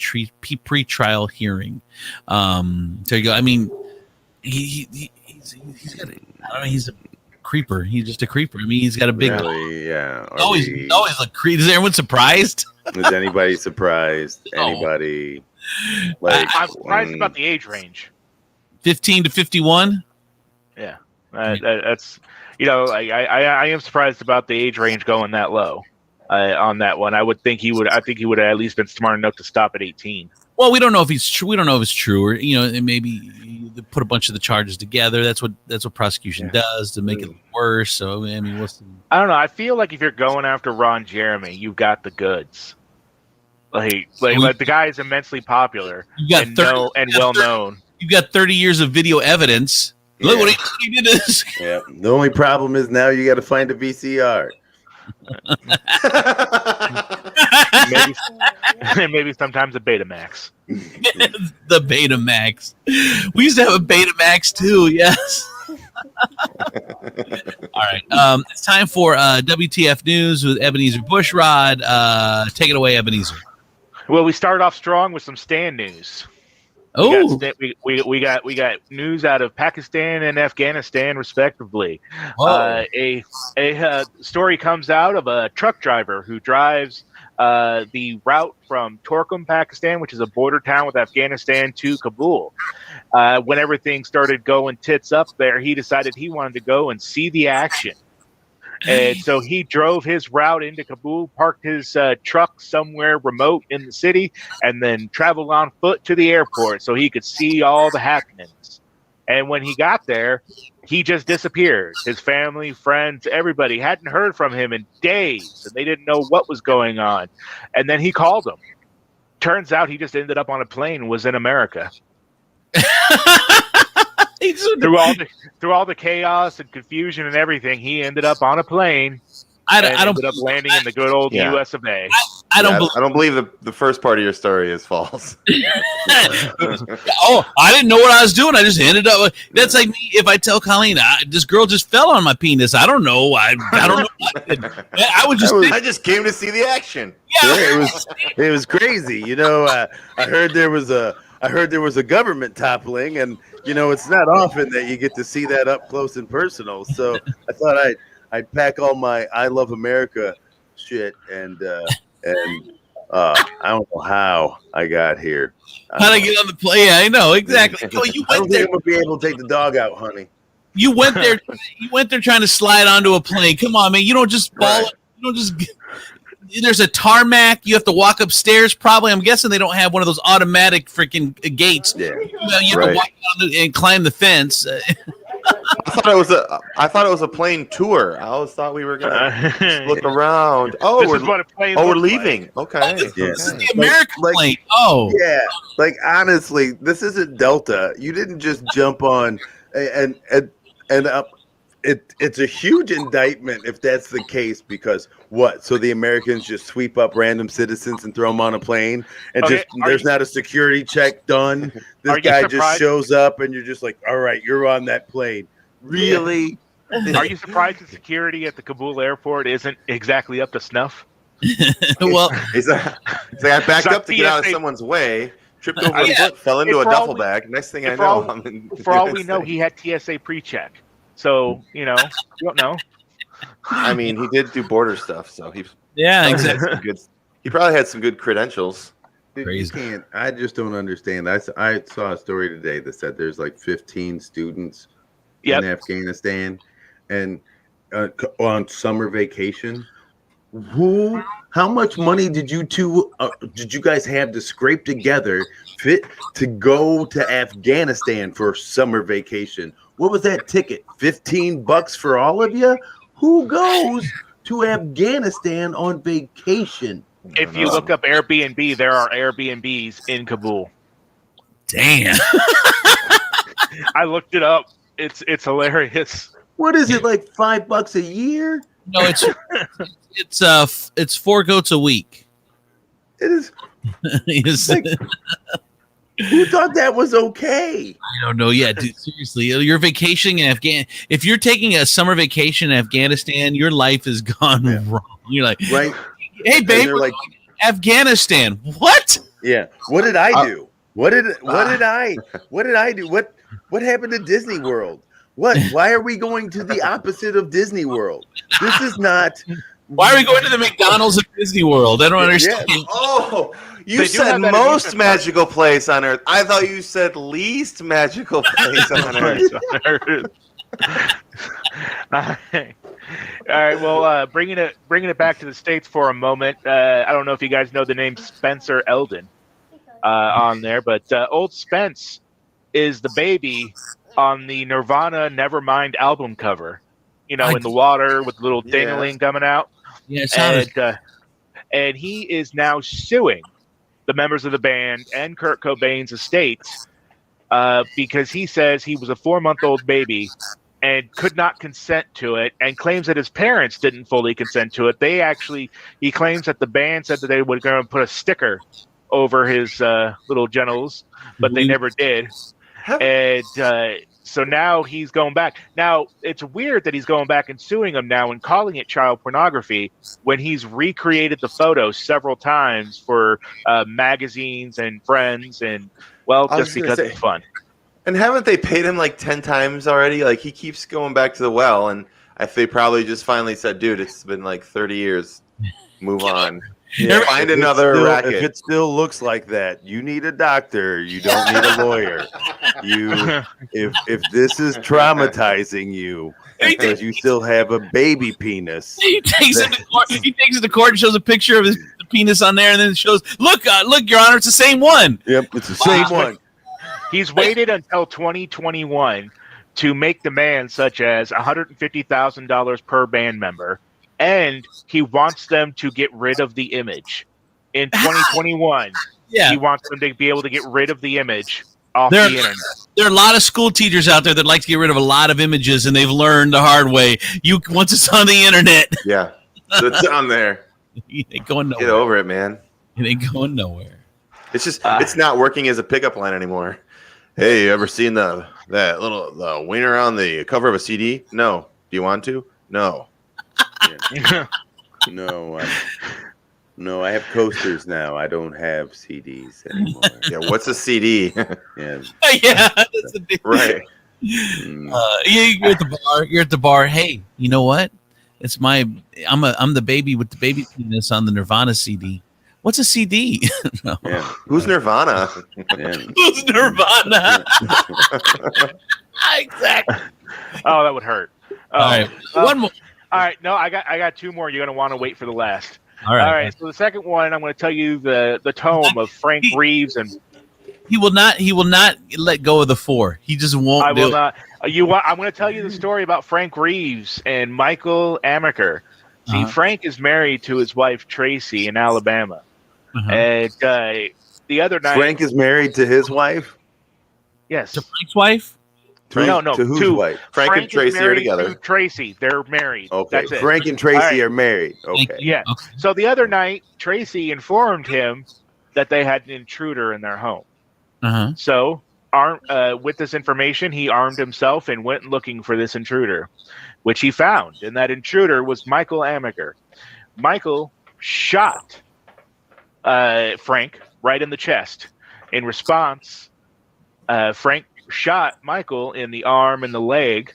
pre-trial hearing. There you go. I mean, he's got. I don't know. He's a creeper. He's just a creeper. I mean, he's got a big. Really? Yeah. Always a creep. Is everyone surprised? Is anybody surprised? Oh. Anybody? I'm surprised about the age range. 15 to 51. Yeah, that's I am surprised about the age range going that low on that one. I think he would have at least been smart enough to stop at 18. Well, we don't know if he's true. We don't know if it's true, or and maybe they put a bunch of the charges together. That's what prosecution does to make it worse. So I mean, I don't know. I feel like if you're going after Ron Jeremy, you've got the goods. Like the guy is immensely popular and well known. You've got 30 years of video evidence. Look what he did this. Yeah. The only problem is now you got to find a VCR. maybe sometimes a Betamax. The Betamax. We used to have a Betamax too. Yes. All right. It's time for WTF News with Ebenezer Bushrod. Take it away, Ebenezer. Well, we started off strong with some Stan news. Oh, we got news out of Pakistan and Afghanistan, respectively. A story comes out of a truck driver who drives the route from Torkham, Pakistan, which is a border town with Afghanistan, to Kabul. When everything started going tits up there, he decided he wanted to go and see the action. And so he drove his route into Kabul, parked his truck somewhere remote in the city, and then traveled on foot to the airport so he could see all the happenings. And when he got there, he just disappeared. His family, friends, everybody hadn't heard from him in days, and they didn't know what was going on. And then he called them. Turns out he just ended up on a plane and was in America. through all the chaos and confusion and everything, he ended up on a plane I and don't ended up landing in the good old Yeah. U.S. of A. I don't I don't believe the first part of your story is false. Oh, I didn't know what I was doing. I just ended up. That's like me if I tell Colleen, this girl just fell on my penis. I don't know. I don't know. I was just. I just came to see the action. Yeah, it was crazy. You know, I heard there was a government toppling, and you know, it's not often that you get to see that up close and personal. So I thought I'd pack all my I Love America shit, and I don't know how I got here. How to get on the plane? Yeah, I know exactly. Oh, you I don't went think there. I'm gonna be able to take the dog out, honey. You went there. You went there trying to slide onto a plane. Come on, man. You don't just fall. Right. You don't just. There's a tarmac. You have to walk upstairs. Probably, I'm guessing they don't have one of those automatic freaking gates. Yeah, You have to walk down and climb the fence. I thought it was a plane tour. I always thought we were gonna just look around. Oh, This is what a plane we're looks like. leaving. Okay. This is Okay. the American Like- plane. Oh, yeah. Like honestly, this isn't Delta. You didn't just jump on and it's a huge indictment if that's the case, because what? So the Americans just sweep up random citizens and throw them on a plane, and Okay, just there's not a security check done. This Are you guy just surprised? shows up, and you're just like, all right, you're on that plane. Really? Are you surprised the security at the Kabul airport isn't exactly up to snuff? well, He's like, I backed It's up to get out of TSA. some's way, tripped over a Yeah. foot, fell into a For all duffel we- bag. Next thing I for know, all- I'm in. For all we know, he had TSA pre-check. So, you know, you don't know. I mean, he did do border stuff, so he yeah, probably exactly. had some good. He probably had some good credentials. Dude, Crazy. you can't. I just don't understand. I saw a story today that said there's like 15 students Yep. in Afghanistan and on summer vacation. How much money did you guys have to scrape together fit to go to Afghanistan for summer vacation? What was that ticket? $15 for all of you? Who goes to Afghanistan on vacation? If you look up Airbnb, there are Airbnbs in Kabul. Damn. I looked it up. It's hilarious. What is it, like $5 a year? No, it's 4 goats a week. It is. It's- Like, who thought that was okay? I don't know. Yeah, dude, seriously, you're vacationing in If you're taking a summer vacation in Afghanistan, your life is gone wrong. You're like, Right? hey, And babe, they're like, Afghanistan. What? yeah. What did I do? What did I do? What happened to Disney World? What? Why are we going to the opposite of Disney World? This is not. Why are we going to the McDonald's at Disney World? I don't understand. Oh, you They do said have that most amusement magical place on earth. I thought you said least magical place on earth. All right. Well, bringing it back to the States for a moment. I don't know if you guys know the name Spencer Eldon on there, but old Spence is the baby on the Nirvana Nevermind album cover. You know, in the water with the little Yeah. dangling coming out. Yeah, it sounded. And he is now suing the members of the band and Kurt Cobain's estate because he says he was a 4-month-old baby and could not consent to it, and claims that his parents didn't fully consent to it. He claims that the band said that they were going to put a sticker over his little genitals, but they never did. And so now he's going back. Now, it's weird that he's going back and suing them now and calling it child pornography when he's recreated the photos several times for magazines and friends and, well, I was just gonna because say- it's fun. And haven't they paid him like 10 times already? Like he keeps going back to the well, and they probably just finally said, "Dude, it's been like 30 years. Move on. Find another racket." If it still looks like that, you need a doctor. You don't need a lawyer. If this is traumatizing you because you still have a baby penis. He takes it to court. He takes it to court and shows a picture of the penis on there, and then it shows, look, Your Honor, it's the same one. Yep, it's the same one. He's waited until 2021 to make demands such as $150,000 per band member, and he wants them to get rid of the image. In 2021, Yeah, he wants them to be able to get rid of the image off There- the internet. there are a lot of school teachers out there that like to get rid of a lot of images, and they've learned the hard way. Once it's on the internet, Yeah. It's on there. It ain't going nowhere. Get over it, man. It ain't going nowhere. It's just it's not working as a pickup line anymore. Hey, you ever seen that little wiener on the cover of a CD? No. Do you want to? No. Yeah. No, I have coasters now. I don't have CDs anymore. Yeah, what's a CD? Yeah. Yeah, that's a big Right. You're at the bar. You're at the bar. Hey, you know what? It's I'm the baby with the baby penis on the Nirvana CD. What's a CD? No. Yeah. Who's Nirvana? Yeah. Who's Nirvana? Exactly. Oh, that would hurt. All right, one more. All right, no, I got two more. You're gonna want to wait for the last. All right. All right. So the second one, I'm going to tell you the tome of Frank Reeves, and He will not let go of the 4. He just won't. I will do not. I'm going to tell you the story about Frank Reeves and Michael Amaker. See, Frank is married to his wife Tracy in Alabama, and the other night, Frank is married to his wife. yes, To Frank's wife. No, To whose wife? Frank and is Tracy are married together. to Tracy, they're married. Okay. That's it. Frank and Tracy All right. are married. Okay. Yeah. Okay. So the other night, Tracy informed him that they had an intruder in their home. So, with this information, he armed himself and went looking for this intruder, which he found. And that intruder was Michael Amaker. Michael shot Frank right in the chest. In response, Frank shot Michael in the arm and the leg.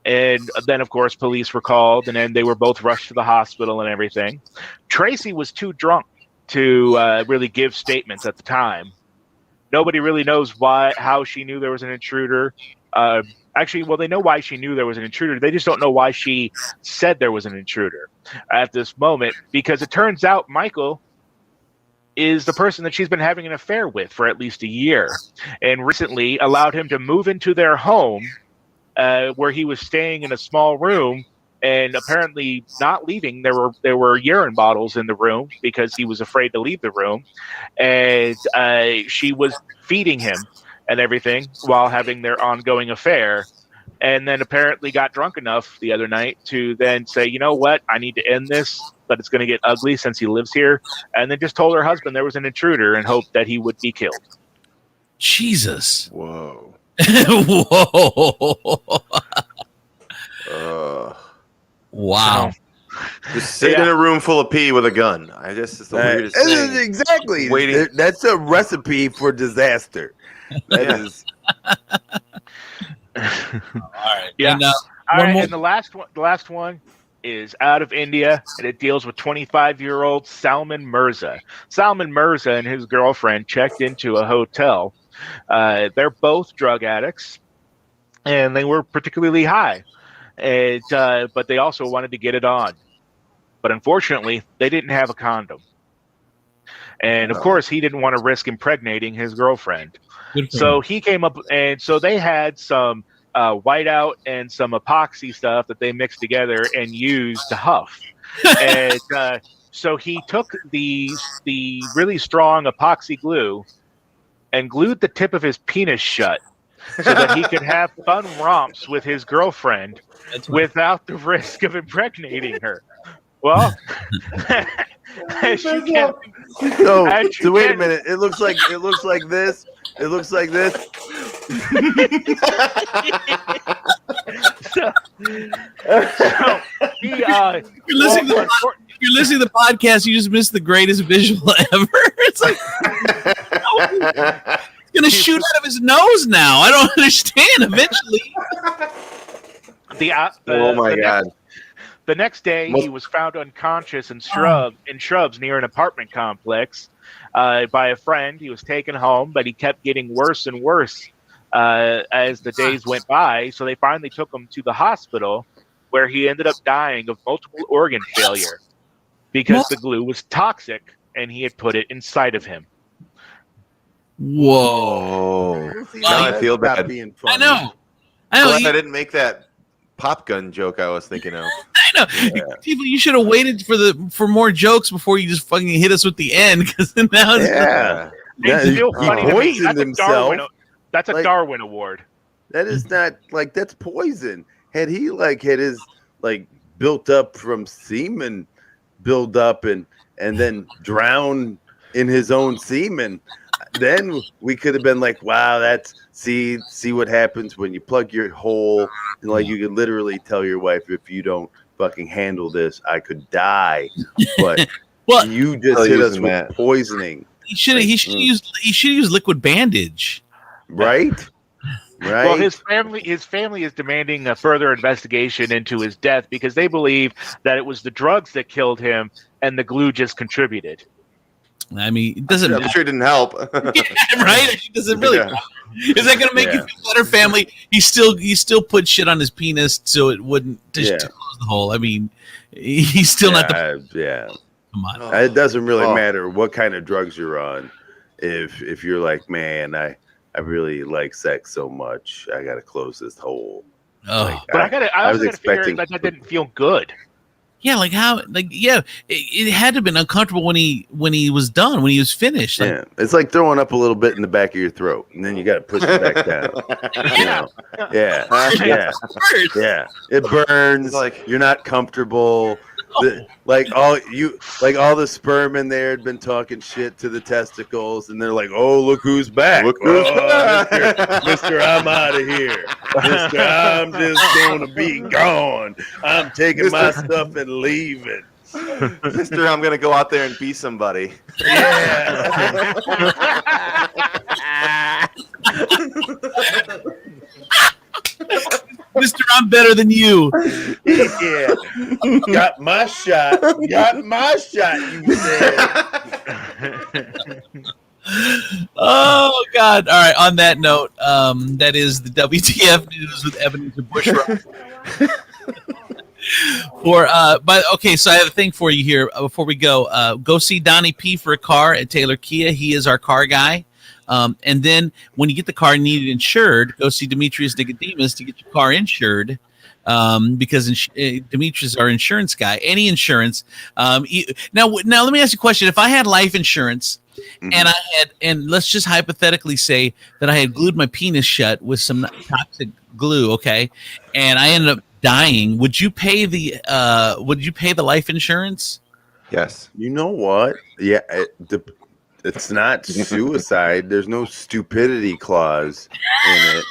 And then, of course, police were called, and then they were both rushed to the hospital and everything. Tracy was too drunk to really give statements at the time. Nobody really knows how she knew there was an intruder. Actually, they know why she knew there was an intruder. They just don't know why she said there was an intruder at this moment, because it turns out Michael is the person that she's been having an affair with for at least a year, and recently allowed him to move into their home, where he was staying in a small room, and apparently not leaving. There were urine bottles in the room because he was afraid to leave the room, and she was feeding him and everything while having their ongoing affair. And then apparently got drunk enough the other night to then say, you know what, I need to end this, but it's going to get ugly since he lives here. And then just told her husband there was an intruder and hoped that he would be killed. Jesus. Whoa. Whoa. Wow. Just sit in a room full of pee with a gun. It's the weirdest thing. Exactly. Waiting. That's a recipe for disaster. That is. All right. Yeah. And, All right, more. and the last one is out of India, and it deals with 25-year-old Salman Mirza. Salman Mirza and his girlfriend checked into a hotel. They're both drug addicts, and they were particularly high, and but they also wanted to get it on. But unfortunately, they didn't have a condom. And, of course, he didn't want to risk impregnating his girlfriend. So he came up, and so they had some whiteout and some epoxy stuff that they mixed together and used to huff. And so he took the really strong epoxy glue and glued the tip of his penis shut so that he could have fun romps with his girlfriend without the risk of impregnating her. Well, as you can, so wait a minute. It looks like this. It looks like this. so he, if you're listening to the podcast, you just missed the greatest visual ever. It's like he's gonna shoot out of his nose now. I don't understand. Eventually, Oh my God. The next day, he was found unconscious in shrubs near an apartment complex by a friend. He was taken home, but he kept getting worse and worse as the days went by. So they finally took him to the hospital, where he ended up dying of multiple organ failure because the glue was toxic and he had put it inside of him. whoa! Now I feel bad. I know. I didn't make that pop gun joke I was thinking of. I know. Yeah. People, you should have waited for more jokes before you just fucking hit us with the end. Because now It's still funny to me. Poisoned himself. That's a Darwin Award. That is not that's poison. Had he had his built up from semen build up and then drown in his own semen, then we could have been like, wow, that's see what happens when you plug your hole. And like you could literally tell your wife, if you don't fucking handle this, I could die. But Well, you just hit us with poisoning. He should use liquid bandage. Right? Right. Well, his family is demanding a further investigation into his death because they believe that it was the drugs that killed him and the glue just contributed. I mean, it doesn't. I'm sure it didn't help. Right? It doesn't really. Yeah. Is that going to make you feel better, family? He still put shit on his penis so it wouldn't to close the hole. I mean, he's still not the. Come on. It doesn't really matter what kind of drugs you're on. If you're like, man, I really like sex so much, I got to close this hole. Oh, like, but I was expecting that didn't feel good. Yeah, like how, like it had to have been uncomfortable when he was done, when he was finished. Like, yeah, it's like throwing up a little bit in the back of your throat, and then you got to push it back down. You know? Yeah. It burns. Like you're not comfortable. Like all the sperm in there had been talking shit to the testicles, and they're like, "Oh, look who's back! Look who's back. Mister, I'm out of here. Mister, I'm just gonna be gone. I'm taking my stuff and leaving." Mister, I'm gonna go out there and be somebody. Yeah. Mr. I'm better than you. Yeah. Got my shot. You said. Oh God! All right. On that note, that is the WTF news with Ebenezer Bushra. So I have a thing for you here before we go. Go see Donnie P for a car at Taylor Kia. He is our car guy. And then when you get the car needed insured, go see Demetrius Nicodemus to get your car insured. Because Demetrius is our insurance guy. Any insurance. Now let me ask you a question. If I had life insurance and let's just hypothetically say that I had glued my penis shut with some toxic glue, okay, and I ended up dying, would you pay the life insurance? Yes. You know what? Yeah, it's not suicide. There's no stupidity clause in it.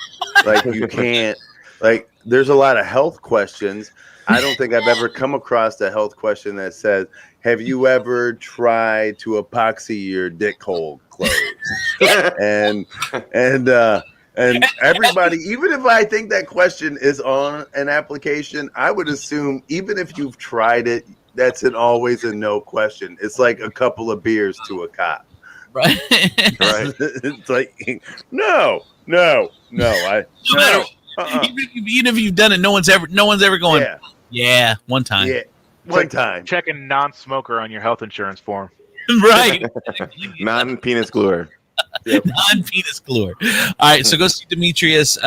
Like you can't. Like there's a lot of health questions. I don't think I've ever come across a health question that says, "Have you ever tried to epoxy your dick hole closed?" and everybody, even if I think that question is on an application, I would assume even if you've tried it, that's always a no question. It's like a couple of beers to a cop. Right. Right. It's like no. Even if you've done it, no one's ever going. Yeah, one time. Yeah, one time. Checking non-smoker on your health insurance form. Right. Non-penis gluer. Yep. Non-penis gluer. All right, so go see Demetrius,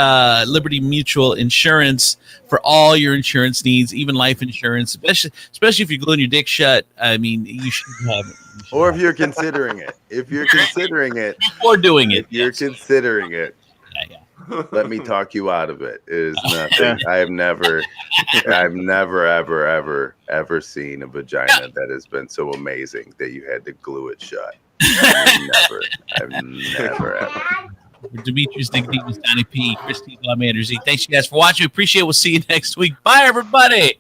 Liberty Mutual Insurance for all your insurance needs, even life insurance, especially if you're gluing your dick shut. I mean, you should have it. Or if you're considering it. Or doing it. You're considering it. Yeah. Let me talk you out of it. It is nothing. I've never, ever seen a vagina that has been so amazing that you had to glue it shut. I've never, ever. Demetrius Nicodemus, Donnie P, Christine Lamander Z. Thanks, you guys, for watching. We appreciate it. We'll see you next week. Bye, everybody.